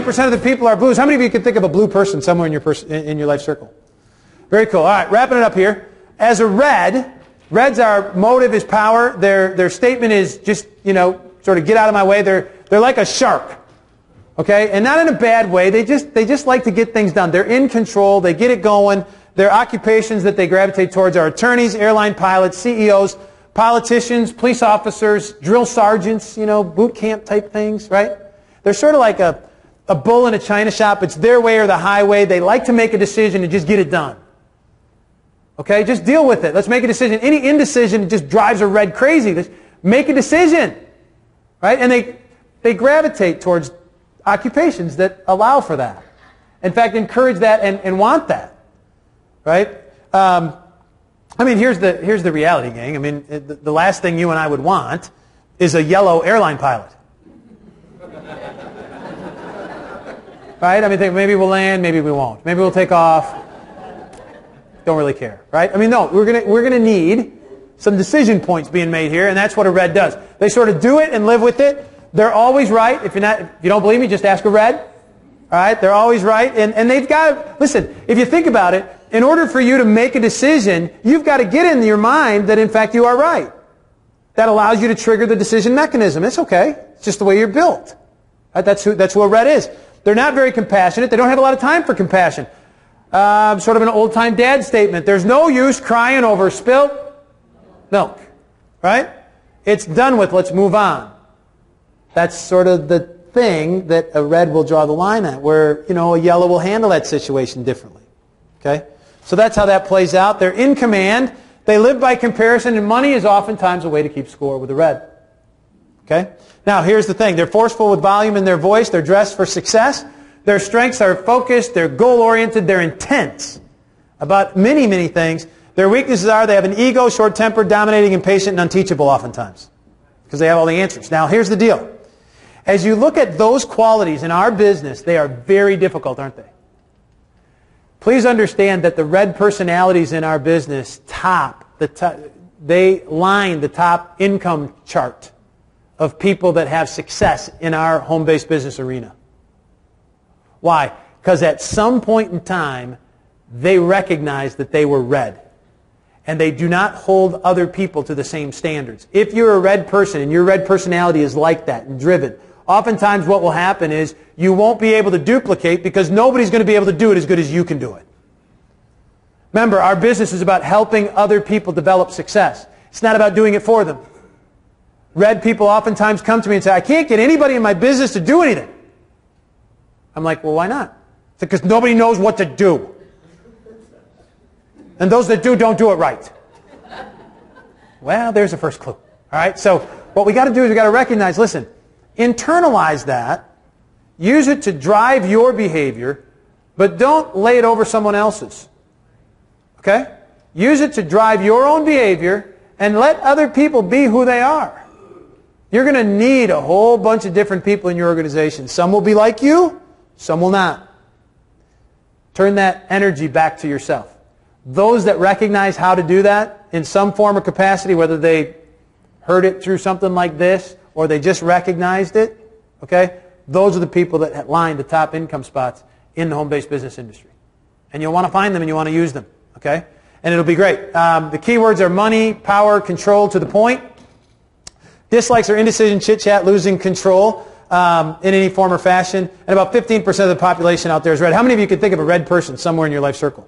90% of the people are blues. How many of you can think of a blue person somewhere in your life circle? Very cool. All right, wrapping it up here. As a red, reds are motive is power. Their statement is just, sort of get out of my way. They're like a shark. Okay? And not in a bad way. They just like to get things done. They're in control. They get it going. Their occupations that they gravitate towards are attorneys, airline pilots, CEOs, politicians, police officers, drill sergeants, boot camp type things, right? They're sort of like a bull in a china shop. It's their way or the highway. They like to make a decision and just get it done. Okay? Just deal with it. Let's make a decision. Any indecision just drives a red crazy. Let's make a decision. Right? And they gravitate towards occupations that allow for that. In fact, encourage that and want that. Right? Here's the reality, gang. The last thing you and I would want is a yellow airline pilot. Right? Think maybe we'll land, maybe we won't. Maybe we'll take off. Don't really care. Right? No, we're gonna need some decision points being made here, and that's what a red does. They sort of do it and live with it. They're always right. If you don't believe me, just ask a red. All right? They're always right, and they've got. Listen, if you think about it, in order for you to make a decision, you've got to get in your mind that in fact you are right. That allows you to trigger the decision mechanism. It's okay. It's just the way you're built. Right? That's who a red is. They're not very compassionate. They don't have a lot of time for compassion. Sort of an old-time dad statement. There's no use crying over spilt milk. Right? It's done with. Let's move on. That's sort of the thing that a red will draw the line at, where, a yellow will handle that situation differently. Okay? So that's how that plays out. They're in command. They live by comparison, and money is oftentimes a way to keep score with a red. Okay? Now, here's the thing. They're forceful with volume in their voice. They're dressed for success. Their strengths are focused. They're goal-oriented. They're intense about many, many things. Their weaknesses are they have an ego, short-tempered, dominating, impatient, and unteachable oftentimes because they have all the answers. Now, here's the deal. As you look at those qualities in our business, they are very difficult, aren't they? Please understand that the red personalities in our business they line the top income chart of people that have success in our home-based business arena. Why? Because at some point in time, they recognize that they were red. And they do not hold other people to the same standards. If you're a red person and your red personality is like that and driven, oftentimes what will happen is you won't be able to duplicate because nobody's going to be able to do it as good as you can do it. Remember, our business is about helping other people develop success. It's not about doing it for them. Red people oftentimes come to me and say, I can't get anybody in my business to do anything. I'm like, well, why not? It's because nobody knows what to do. And those that do don't do it right. Well, there's the first clue. All right? So what we got to do is we got to recognize, listen, internalize that, use it to drive your behavior, but don't lay it over someone else's. Okay? Use it to drive your own behavior and let other people be who they are. You're going to need a whole bunch of different people in your organization. Some will be like you, some will not. Turn that energy back to yourself. Those that recognize how to do that in some form or capacity, whether they heard it through something like this or they just recognized it, okay, those are the people that line the top income spots in the home-based business industry. And you'll want to find them and you want to use them, okay? And it'll be great. The keywords are money, power, control, to the point. Dislikes are indecision, chit-chat, losing control in any form or fashion. And about 15% of the population out there is red. How many of you can think of a red person somewhere in your life circle?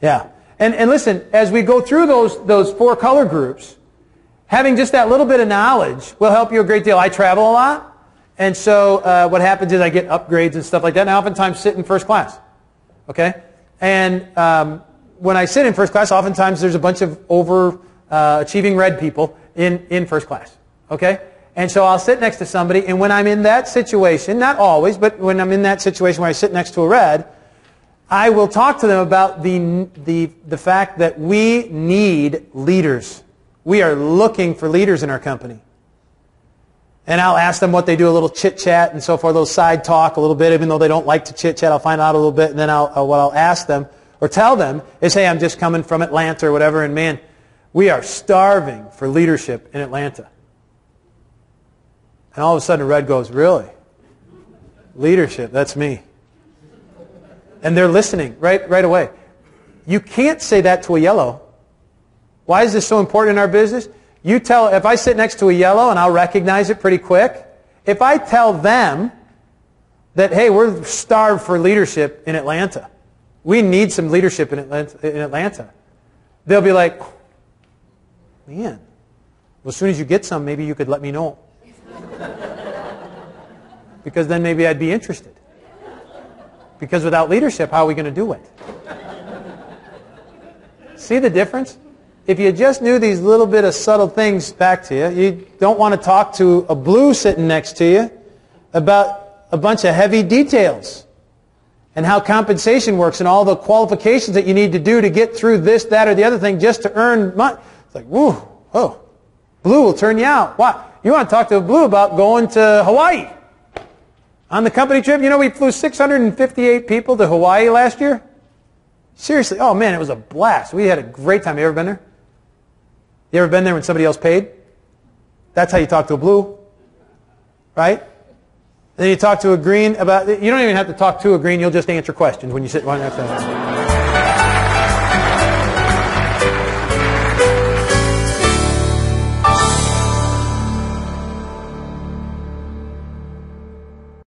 Yeah. And listen, as we go through those four color groups, having just that little bit of knowledge will help you a great deal. I travel a lot, and so what happens is I get upgrades and stuff like that, and I oftentimes sit in first class. Okay? And when I sit in first class, oftentimes there's a bunch of overachieving red people in first class. Okay? And so I'll sit next to somebody, and when I'm in that situation, not always, but when I'm in that situation where I sit next to a red, I will talk to them about the fact that we need leaders. We are looking for leaders in our company. And I'll ask them what they do, a little chit-chat and so forth, a little side talk a little bit, even though they don't like to chit-chat. I'll find out a little bit, and then what I'll ask them or tell them is, hey, I'm just coming from Atlanta or whatever, and man, we are starving for leadership in Atlanta. And all of a sudden, Red goes, really? Leadership, that's me. And they're listening right away. You can't say that to a yellow. Why is this so important in our business? If I sit next to a yellow, and I'll recognize it pretty quick, if I tell them that, hey, we're starved for leadership in Atlanta, we need some leadership in Atlanta, they'll be like, man, well, as soon as you get some, maybe you could let me know. Because then maybe I'd be interested. Because without leadership, how are we going to do it? See the difference? If you just knew these little bit of subtle things back to you, you don't want to talk to a blue sitting next to you about a bunch of heavy details and how compensation works and all the qualifications that you need to do to get through this, that, or the other thing just to earn money. It's like, woo, oh, blue will turn you out. Why? You want to talk to a blue about going to Hawaii. On the company trip, you know we flew 658 people to Hawaii last year? Seriously, oh man, it was a blast. We had a great time. You ever been there? You ever been there when somebody else paid? That's how you talk to a blue. Right? Then you talk to a green about, you don't even have to talk to a green, you'll just answer questions when you sit one next to them.